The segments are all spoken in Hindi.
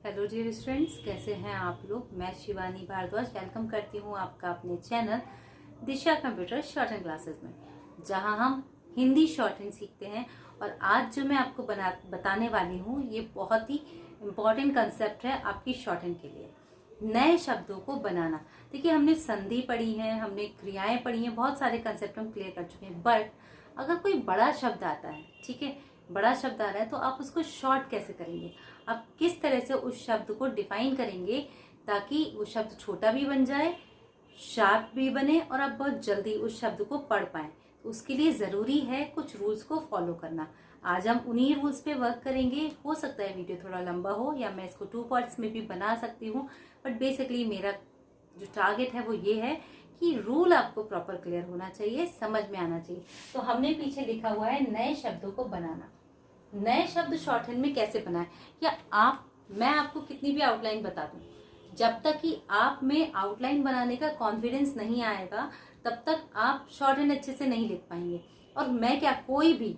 हेलो डियर स्टूडेंट्स, कैसे हैं आप लोग। मैं शिवानी भारद्वाज वेलकम करती हूँ आपका अपने चैनल दिशा कंप्यूटर शॉर्ट हैंड क्लासेस में, जहां हम हिंदी शॉर्ट हैंड सीखते हैं। और आज जो मैं आपको बताने वाली हूँ ये बहुत ही इम्पोर्टेंट कंसेप्ट है आपकी शॉर्ट हैंड के लिए, नए शब्दों को बनाना। देखिए, हमने संधि पढ़ी है, हमने क्रियाएं पढ़ी हैं, बहुत सारे कंसेप्ट हम क्लियर कर चुके हैं। बट अगर कोई बड़ा शब्द आता है, ठीक है, बड़ा शब्द आ रहा है, तो आप उसको शॉर्ट कैसे करेंगे, आप किस तरह से उस शब्द को डिफाइन करेंगे ताकि वो शब्द छोटा भी बन जाए, शार्प भी बने और आप बहुत जल्दी उस शब्द को पढ़ पाएं। तो उसके लिए जरूरी है कुछ रूल्स को फॉलो करना। आज हम उन्हीं रूल्स पे वर्क करेंगे। हो सकता है वीडियो थोड़ा लंबा हो या मैं इसको 2 पार्ट्स में भी बना सकती हूँ, बट बेसिकली मेरा जो टारगेट है वो ये है कि रूल आपको प्रॉपर क्लियर होना चाहिए, समझ में आना चाहिए। तो हमने पीछे लिखा हुआ है नए शब्दों को बनाना। नए शब्द शॉर्ट हैंड में कैसे बनाएं, या मैं आपको कितनी भी आउटलाइन बता दूं, जब तक कि आप में आउटलाइन बनाने का कॉन्फिडेंस नहीं आएगा तब तक आप शॉर्ट हैंड अच्छे से नहीं लिख पाएंगे। और मैं क्या, कोई भी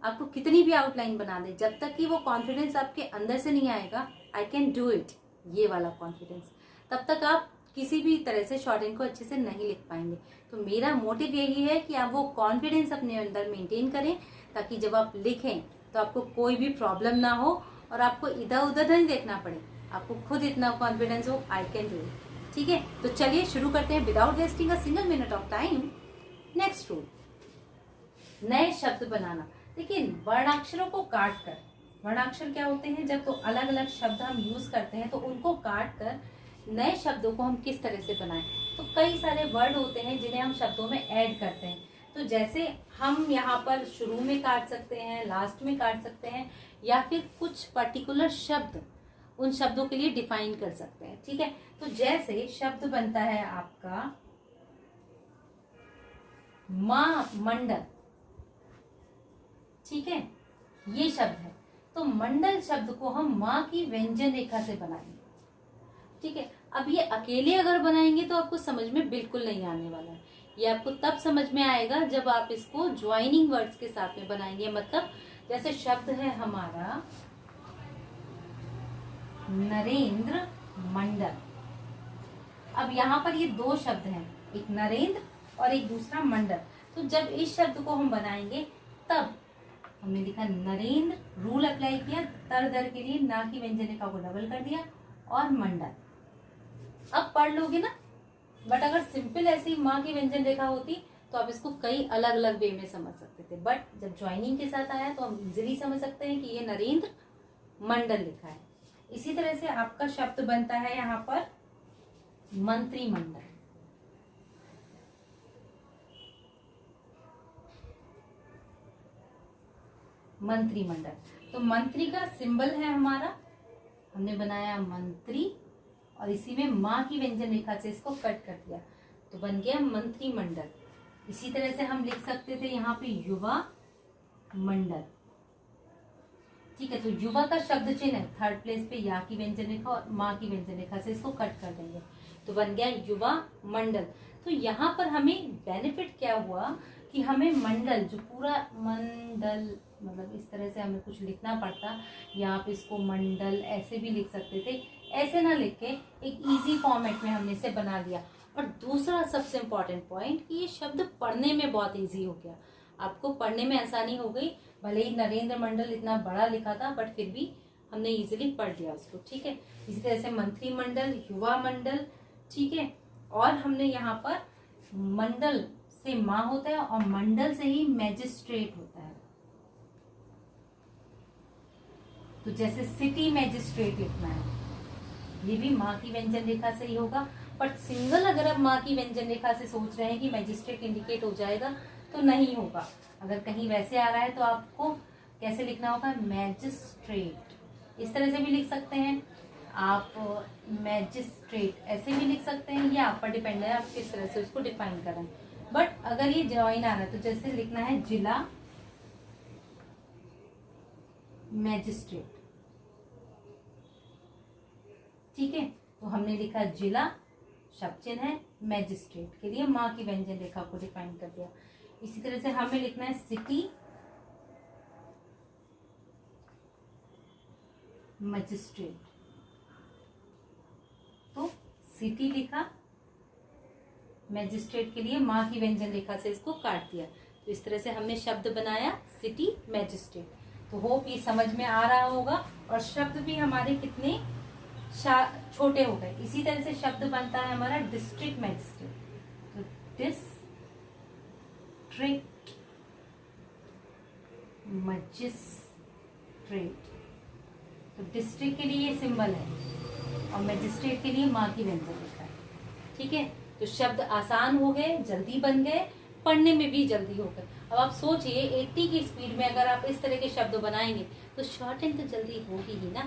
आपको कितनी भी आउटलाइन बना दे, जब तक कि वो कॉन्फिडेंस आपके अंदर से नहीं आएगा, आई कैन डू इट, ये वाला कॉन्फिडेंस, तब तक आप किसी भी तरह से शॉर्ट हैंड को अच्छे से नहीं लिख पाएंगे। तो मेरा मोटिव यही है कि आप वो कॉन्फिडेंस अपने अंदर मेंटेन करें, ताकि जब आप लिखें तो आपको कोई भी प्रॉब्लम ना हो और आपको इधर उधर नहीं देखना पड़े, आपको खुद इतना कॉन्फिडेंस हो, आई कैन डू इट। ठीक है, तो चलिए शुरू करते हैं without wasting a single minute of time. Next rule, नए शब्द बनाना। देखिए, वर्णाक्षरों को काट कर, वर्णाक्षर क्या होते हैं, जब तो अलग अलग शब्द हम यूज करते हैं तो उनको काट कर नए शब्दों को हम किस तरह से बनाएं। तो कई सारे वर्ड होते हैं जिन्हें हम शब्दों में ऐड करते हैं। तो जैसे हम यहाँ पर शुरू में काट सकते हैं, लास्ट में काट सकते हैं, या फिर कुछ पर्टिकुलर शब्द उन शब्दों के लिए डिफाइन कर सकते हैं। ठीक है, तो जैसे शब्द बनता है आपका मां मंडल, ठीक है, ये शब्द है। तो मंडल शब्द को हम मां की व्यंजन रेखा से बनाएंगे। ठीक है, अब ये अकेले अगर बनाएंगे तो आपको समझ में बिल्कुल नहीं आने वाला है। ये आपको तब समझ में आएगा जब आप इसको ज्वाइनिंग वर्ड्स के साथ में बनाएंगे। मतलब जैसे शब्द है हमारा नरेंद्र मंडल। अब यहाँ पर ये दो शब्द हैं, एक नरेंद्र और एक दूसरा मंडल। तो जब इस शब्द को हम बनाएंगे तब हमने लिखा नरेंद्र, रूल अप्लाई किया, तर दर के लिए ना की व्यंजन रेखा को डबल कर दिया, और मंडल। अब पढ़ लोगे ना, बट अगर सिंपल ऐसी माँ की व्यंजन रेखा होती तो आप इसको कई अलग अलग वे में समझ सकते थे। बट जब ज्वाइनिंग के साथ आया तो हम इजीली समझ सकते हैं कि ये नरेंद्र मंडल लिखा है। इसी तरह से आपका शब्द बनता है यहाँ पर मंत्रिमंडल। मंत्रिमंडल, तो मंत्री का सिंबल है हमारा, हमने बनाया मंत्री और इसी में माँ की व्यंजन रेखा से इसको कट कर दिया, तो बन गया मंत्रिमंडल। इसी तरह से हम लिख सकते थे यहाँ पे युवा मंडल। ठीक है, तो युवा का शब्द चिन्ह है, थर्ड प्लेस पे या की व्यंजन रेखा और माँ की व्यंजन रेखा से इसको कट कर देंगे, तो बन गया युवा मंडल। तो यहाँ पर हमें बेनिफिट क्या हुआ कि हमें मंडल, जो पूरा मंडल, मतलब इस तरह से हमें कुछ लिखना पड़ता, या आप इसको मंडल ऐसे भी लिख सकते थे, ऐसे ना लिख के एक इजी फॉर्मेट में हमने इसे बना लिया। और दूसरा सबसे इम्पोर्टेंट पॉइंट कि ये शब्द पढ़ने में बहुत इजी हो गया, आपको पढ़ने में आसानी हो गई। भले ही नरेंद्र मंडल इतना बड़ा लिखा था, बट फिर भी हमने इजीली पढ़ लिया उसको। ठीक है, इसी तरह से मंत्रिमंडल, युवा मंडल, ठीक है, और हमने यहाँ पर मंडल से माँ होता है और मंडल से ही मैजिस्ट्रेट होता है। तो जैसे सिटी मैजिस्ट्रेट लिखना है, ये भी माँ की व्यंजन रेखा से ही होगा। बट सिंगल अगर आप माँ की व्यंजन रेखा से सोच रहे हैं कि मैजिस्ट्रेट इंडिकेट हो जाएगा, तो नहीं होगा। अगर कहीं वैसे आ रहा है तो आपको कैसे लिखना होगा, मैजिस्ट्रेट। इस तरह से भी लिख सकते हैं आप, मैजिस्ट्रेट ऐसे भी लिख सकते हैं, ये आप पर डिपेंड है आप किस तरह से उसको डिफाइन करें। बट अगर ये ज्वाइन आ रहा है तो जैसे लिखना है जिला मैजिस्ट्रेट। ठीक है, तो हमने लिखा जिला, शब्द चिन्ह है, मैजिस्ट्रेट के लिए माँ की व्यंजन रेखा को डिफाइन कर दिया। इसी तरह से हमें लिखना है सिटी मजिस्ट्रेट। सिटी लिखा, मैजिस्ट्रेट के लिए माँ की व्यंजन रेखा से इसको काट दिया। तो इस तरह से हमने शब्द बनाया सिटी मैजिस्ट्रेट। तो होप ये समझ में आ रहा होगा। और शब्द भी हमारे कितने छोटे हो गए। इसी तरह से शब्द बनता है हमारा डिस्ट्रिक्ट मैजिस्ट्रेट। तो डिस्ट्रिक्ट मजिस्ट्रेट, तो डिस्ट्रिक्ट के लिए ये सिंबल है और मैजिस्ट्रेट के लिए माँ की व्यंजन रेखा है। ठीक है, तो शब्द आसान हो गए, जल्दी बन गए, पढ़ने में भी जल्दी हो गए। अब आप सोचिए 80 की स्पीड में अगर आप इस तरह के शब्द बनाएंगे तो शॉर्ट हैंड तो जल्दी होगी ही ना,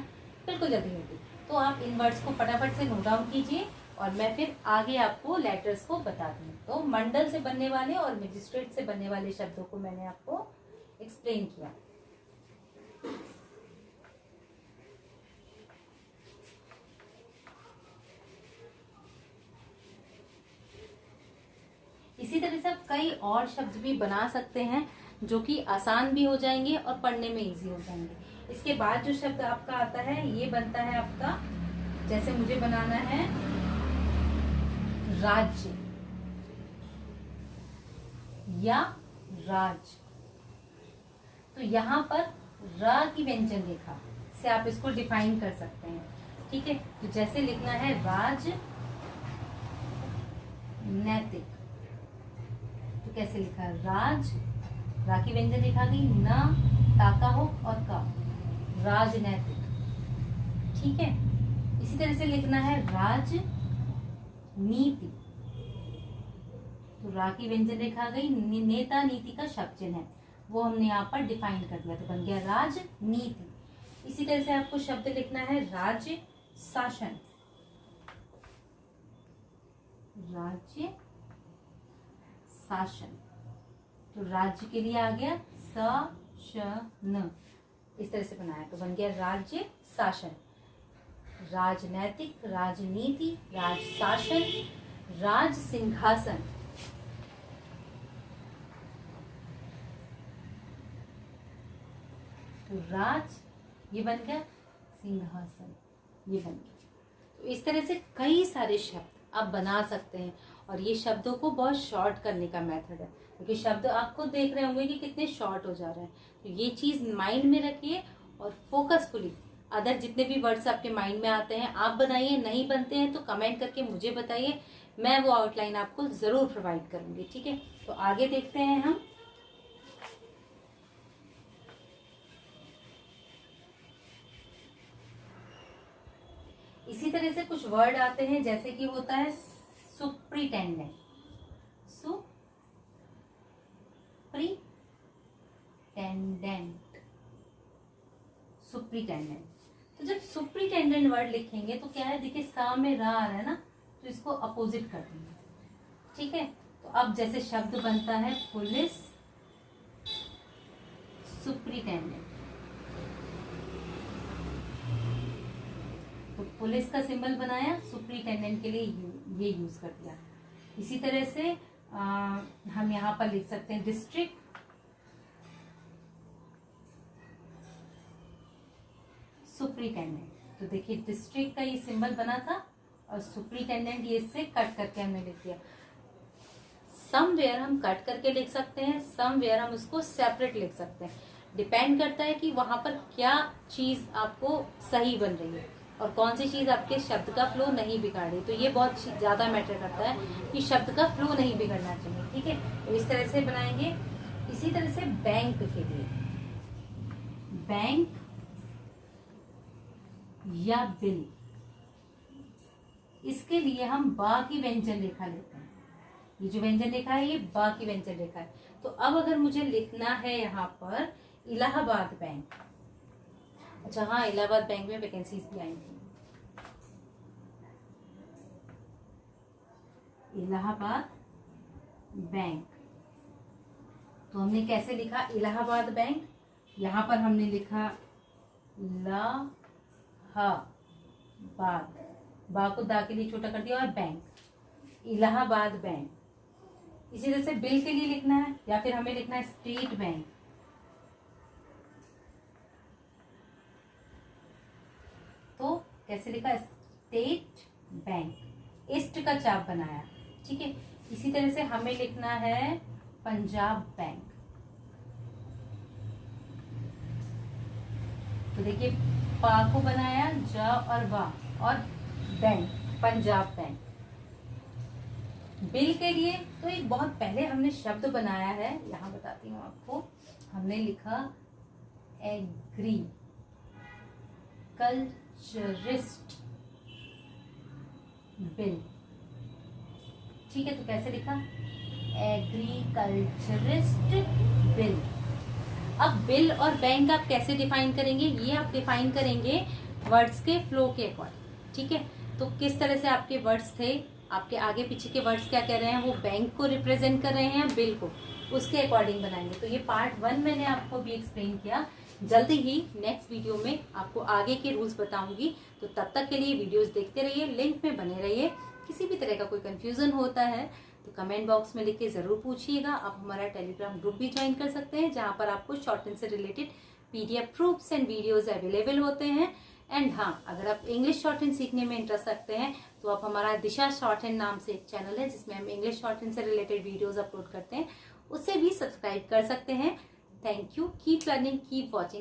बिल्कुल जल्दी होगी। तो आप इन वर्ड्स को फटाफट से नोट डाउन कीजिए और मैं फिर आगे आपको लेटर्स को बताती हूँ। तो मंडल से बनने वाले और मैजिस्ट्रेट से बनने वाले शब्दों को मैंने आपको एक्सप्लेन किया। इसी तरह से आप कई और शब्द भी बना सकते हैं जो कि आसान भी हो जाएंगे और पढ़ने में इजी हो जाएंगे। इसके बाद जो शब्द आपका आता है ये बनता है आपका, जैसे मुझे बनाना है राज्य या राज। तो यहाँ पर रा की व्यंजन रेखा से आप इसको डिफाइन कर सकते हैं। ठीक है, तो जैसे लिखना है राज नैतिक, तो कैसे लिखा है राज, रा की व्यंजन रेखा गई, न ताका हो और का, राजनैतिक। ठीक है, इसी तरह से लिखना है राज नीति, तो रा की व्यंजन रेखा गई, नेता नीति का शब्द चिन्ह है वो हमने यहाँ पर डिफाइन कर दिया, तो बन गया राजनीति। इसी तरह से आपको शब्द लिखना है राज्य शासन, राज्य शासन, तो राज्य के लिए आ गया शासन, इस तरह से बनाया तो बन गया राज्य शासन। राजनैतिक, राजनीति, राज शासन, राज सिंहासन, तो राज ये बन गया, सिंहासन ये बन गया। तो इस तरह से कई सारे शब्द आप बना सकते हैं और ये शब्दों को बहुत शॉर्ट करने का मेथड है, क्योंकि शब्द आपको देख रहे होंगे कि कितने शॉर्ट हो जा रहे हैं। तो ये चीज माइंड में रखिए और फोकसफुली अदर जितने भी वर्ड्स आपके माइंड में आते हैं आप बनाइए। नहीं बनते हैं तो कमेंट करके मुझे बताइए, मैं वो आउटलाइन आपको जरूर प्रोवाइड करूंगी। ठीक है, तो आगे देखते हैं हम। इसी तरह से कुछ वर्ड आते हैं, जैसे कि होता है सुप्रिटेंडेंट, सुप्रिटेंडेंट। तो जब सुप्रिटेंडेंट वर्ड लिखेंगे तो क्या है, देखिए सा में रा आ रहा है ना, तो इसको अपोजिट कर देंगे। ठीक है, तो अब जैसे शब्द बनता है पुलिस सुप्रिटेंडेंट, तो पुलिस का सिंबल बनाया, सुप्रिटेंडेंट के लिए ये यूज कर दिया। इसी तरह से हम यहाँ पर लिख सकते हैं डिस्ट्रिक्ट सुप्रिटेंडेंट। तो देखिए डिस्ट्रिक्ट का ये सिंबल बना था और सुप्रिटेंडेंट ये इससे कट करके हमने लिख दिया। समवेयर हम कट करके लिख सकते हैं, समवेयर हम उसको सेपरेट लिख सकते हैं। डिपेंड करता है कि वहां पर क्या चीज आपको सही बन रही है और कौन सी चीज आपके शब्द का फ्लो नहीं बिगाड़ रही। तो ये बहुत ज्यादा मैटर करता है कि शब्द का फ्लो नहीं बिगड़ना चाहिए। ठीक है, तो इस तरह से बनाएंगे। इसी तरह से बैंक के लिए, बैंक या बिल, इसके लिए हम बा की व्यंजन रेखा लेते हैं। ये जो व्यंजन रेखा है ये बा की व्यंजन रेखा है। तो अब अगर मुझे लिखना है यहाँ पर इलाहाबाद बैंक, अच्छा हाँ, इलाहाबाद बैंक में वैकेंसीज भी आई थी। इलाहाबाद बैंक, तो हमने कैसे लिखा इलाहाबाद बैंक, यहाँ पर हमने लिखा ला हा बाद, बा को दा के लिए छोटा कर दिया और बैंक, इलाहाबाद बैंक। इसी तरह से बिल के लिए लिखना है या फिर हमें लिखना है स्टेट बैंक, तो कैसे लिखा स्टेट बैंक, ईस्ट का चाप बनाया, ठीक है। इसी तरह से हमें लिखना है पंजाब बैंक। तो देखिए पा को बनाया, ज और बा, और बैंक, पंजाब बैंक। बिल के लिए तो एक बहुत पहले हमने शब्द बनाया है, यहां बताती हूँ आपको। हमने लिखा एग्री कल्चरिस्ट बिल, ठीक है। तो कैसे लिखा, एग्रीकल्चरिस्ट बिल। अब बिल और बैंक आप कैसे डिफाइन करेंगे, ये आप डिफाइन करेंगे वर्ड्स के फ्लो के अकॉर्डिंग, ठीक है। तो किस तरह से आपके वर्ड्स थे, आपके आगे पीछे के वर्ड्स क्या कह रहे हैं, वो बैंक को रिप्रेजेंट कर रहे हैं, बिल को, उसके अकॉर्डिंग बनाएंगे। तो ये पार्ट 1 मैंने आपको भी एक्सप्लेन किया। जल्दी ही नेक्स्ट वीडियो में आपको आगे के रूल्स बताऊंगी। तो तब तक के लिए वीडियोस देखते रहिए, लिंक में बने रहिए। किसी भी तरह का कोई कंफ्यूजन होता है तो कमेंट बॉक्स में लिख के जरूर पूछिएगा। आप हमारा टेलीग्राम ग्रुप भी ज्वाइन कर सकते हैं, जहां पर आपको शॉर्ट हैंड से related PDF proofs and videos available होते हैं। एंड हाँ, अगर आप इंग्लिश शॉर्ट हैंड सीखने में इंटरेस्ट रखते हैं तो आप हमारा दिशा शॉर्ट हैंड नाम से एक चैनल है, जिसमें हम इंग्लिश शॉर्ट हैंड से रिलेटेड वीडियोस अपलोड करते हैं, उससे भी सब्सक्राइब कर सकते हैं। Thank you, keep learning, keep watching.